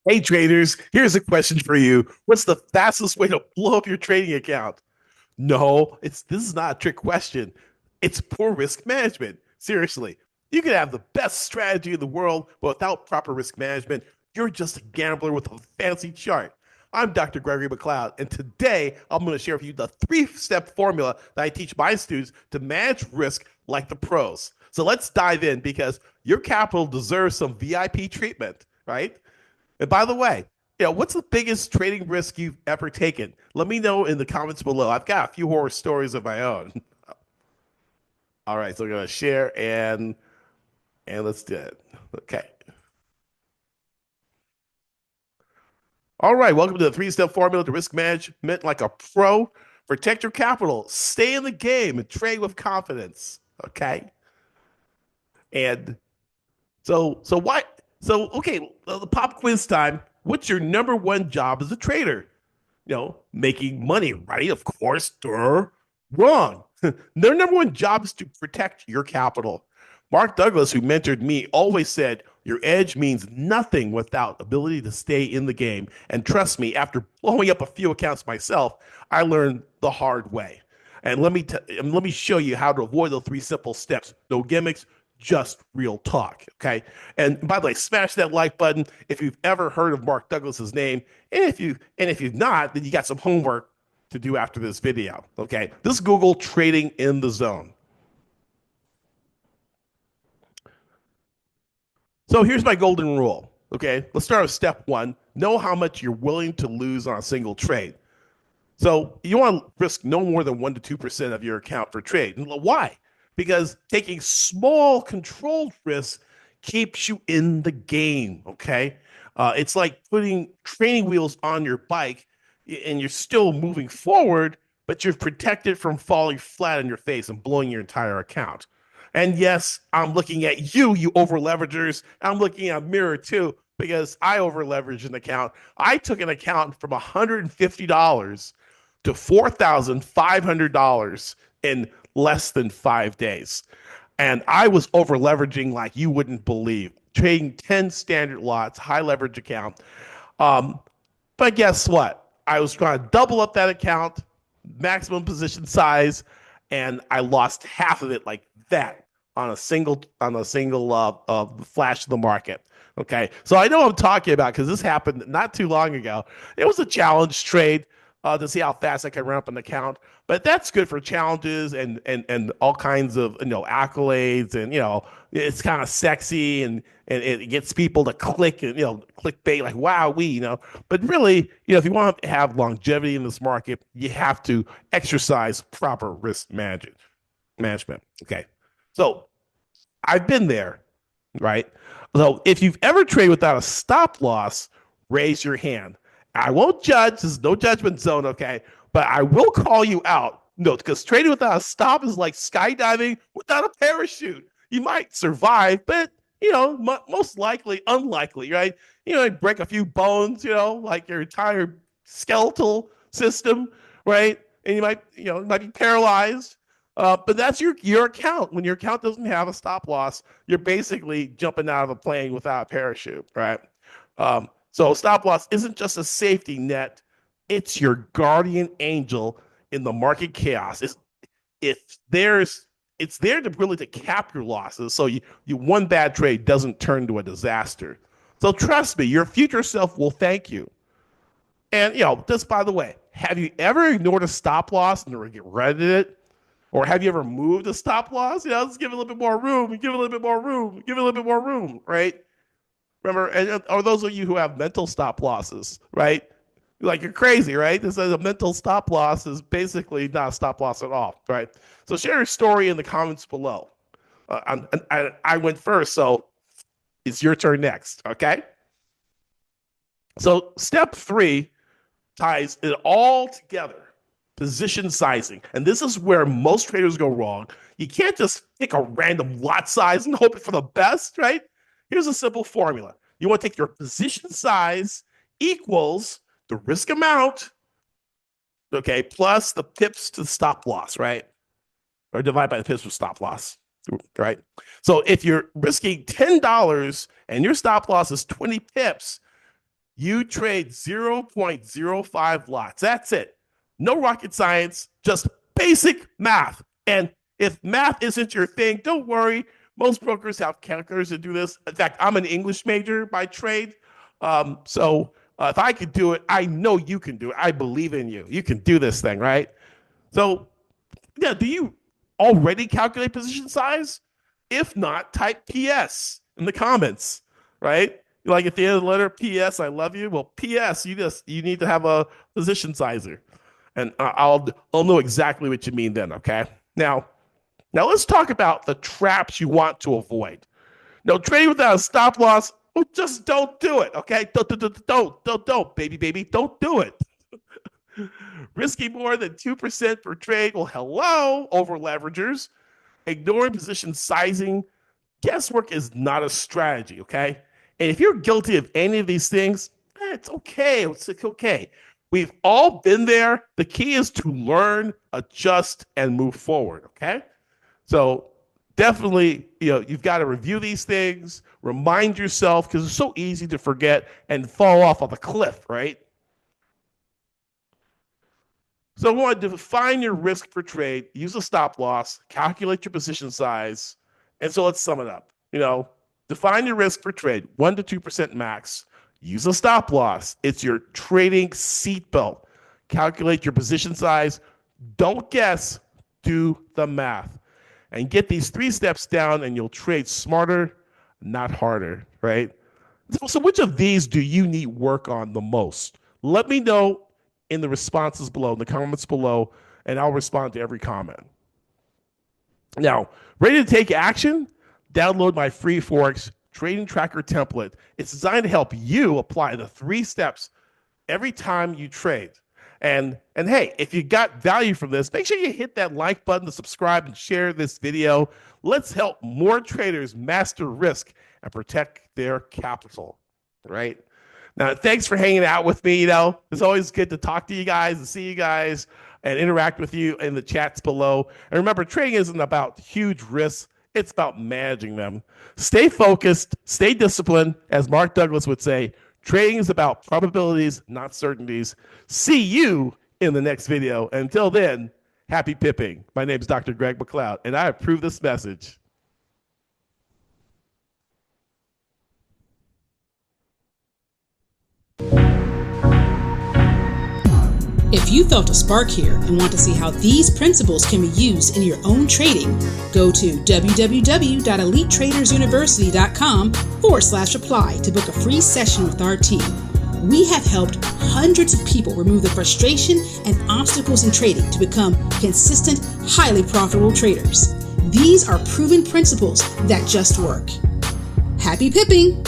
Hey traders, here's a question for you. What's the fastest way to blow up your trading account? No, this is not a trick question. It's poor risk management. Seriously. You can have the best strategy in the world, but without proper risk management, you're just a gambler with a fancy chart. I'm Dr. Gregory McLeod, and today I'm going to share with you the three-step formula that I teach my students to manage risk like the pros. So let's dive in because your capital deserves some VIP treatment, right? And by the way, what's the biggest trading risk you've ever taken? Let me know in the comments below. I've got a few horror stories of my own. All right, so we're gonna share and let's do it. Okay. All right, welcome to the three-step formula to risk management like a pro. Protect your capital, stay in the game, and trade with confidence. Okay. And so why? So okay, the pop quiz time. What's your number one job as a trader? Making money, right? Of course, wrong. Their number one job is to protect your capital. Mark Douglas, who mentored me, always said, your edge means nothing without ability to stay in the game. And trust me, after blowing up a few accounts myself, I learned the hard way. And let me show you how to avoid the three simple steps. No gimmicks, just real talk. Okay. And by the way, smash that like button if you've ever heard of Mark Douglas's name. And if you've not, then you got some homework to do after this video. Okay. This is Google trading in the zone. So here's my golden rule. Okay. Let's start with step one. Know how much you're willing to lose on a single trade. So you want to risk no more than 1% to 2% of your account per trade. And why? Because taking small controlled risks keeps you in the game. Okay. It's like putting training wheels on your bike and you're still moving forward, but you're protected from falling flat on your face and blowing your entire account. And yes, I'm looking at you over leveragers. I'm looking at Mirror too, because I over leveraged an account. I took an account from $150 to $4,500 in less than 5 days. And I was over leveraging like you wouldn't believe, trading 10 standard lots, high leverage account. Um, but guess what? I was trying to double up that account, maximum position size, and I lost half of it like that on a single flash of the market. Okay, so I know what I'm talking about because this happened not too long ago. It was a challenge trade to see how fast I can run up an account, but that's good for challenges and all kinds of accolades, and it's kind of sexy, and it gets people to click and clickbait like wow but really if you want to have longevity in this market, you have to exercise proper risk management. Okay, so I've been there, right? So if you've ever traded without a stop loss, raise your hand. I won't judge. There's no judgment zone, okay? But I will call you out. No, because trading without a stop is like skydiving without a parachute. You might survive, but most likely unlikely, right? Break a few bones, like your entire skeletal system, right? And you might be paralyzed. But that's your account. When your account doesn't have a stop loss, you're basically jumping out of a plane without a parachute, right? So stop loss isn't just a safety net; it's your guardian angel in the market chaos. If there's it's there to really to cap your losses, so you one bad trade doesn't turn to a disaster. So trust me, your future self will thank you. And just by the way, have you ever ignored a stop loss and regretted it? Or have you ever moved a stop loss? Let's give it a little bit more room, give it a little bit more room, give it a little bit more room, right? Remember, or those of you who have mental stop losses, right? Like you're crazy, right? This is a mental stop loss is basically not a stop loss at all, right? So share your story in the comments below. I went first, so it's your turn next, okay? So step three ties it all together. Position sizing. And this is where most traders go wrong. You can't just pick a random lot size and hope for the best, right? Here's a simple formula. You want to take your position size equals the risk amount, okay, plus the pips to the stop loss, right? Or divide by the pips to stop loss, right? So if you're risking $10 and your stop loss is 20 pips, You trade 0.05 lots. That's it. No rocket science, just basic math. And if math isn't your thing, don't worry. Most brokers have calculators to do this. In fact, I'm an English major by trade. If I could do it, I know you can do it. I believe in you. You can do this thing, right? So, yeah, do you already calculate position size? If not, type PS in the comments, right? Like at the end of the letter, PS, I love you. Well, PS, you need to have a position sizer, and I'll know exactly what you mean then. Okay. Now let's talk about the traps you want to avoid. No, trading without a stop loss. Oh, just don't do it. Okay. Don't, baby, don't do it. Risking more than 2% per trade. Well, hello, over leveragers. Ignoring position sizing. Guesswork is not a strategy, okay? And if you're guilty of any of these things, it's okay. It's okay. We've all been there. The key is to learn, adjust, and move forward, okay? So definitely, you've got to review these things, remind yourself, because it's so easy to forget and fall off of a cliff, right? So I want to define your risk per trade, use a stop loss, calculate your position size. And so let's sum it up. Define your risk per trade, 1 to 2% max. Use a stop loss. It's your trading seatbelt. Calculate your position size. Don't guess, do the math. And get these 3 steps down and you'll trade smarter, not harder, right? So which of these do you need work on the most? Let me know in the responses below, in the comments below, and I'll respond to every comment. Now, ready to take action? Download my free Forex trading tracker template. It's designed to help you apply the 3 steps every time you trade. And hey, if you got value from this, make sure you hit that like button to subscribe and share this video. Let's help more traders master risk and protect their capital, right? Now, thanks for hanging out with me. It's always good to talk to you guys and see you guys and interact with you in the chats below. And remember, trading isn't about huge risks. It's about managing them. Stay focused, stay disciplined. As Mark Douglas would say, trading is about probabilities, not certainties. See you in the next video. Until then, happy pipping. My name is Dr. Greg McLeod, and I approve this message. If you felt a spark here and want to see how these principles can be used in your own trading, go to www.elitetradersuniversity.com/apply to book a free session with our team. We have helped hundreds of people remove the frustration and obstacles in trading to become consistent, highly profitable traders. These are proven principles that just work. Happy pipping!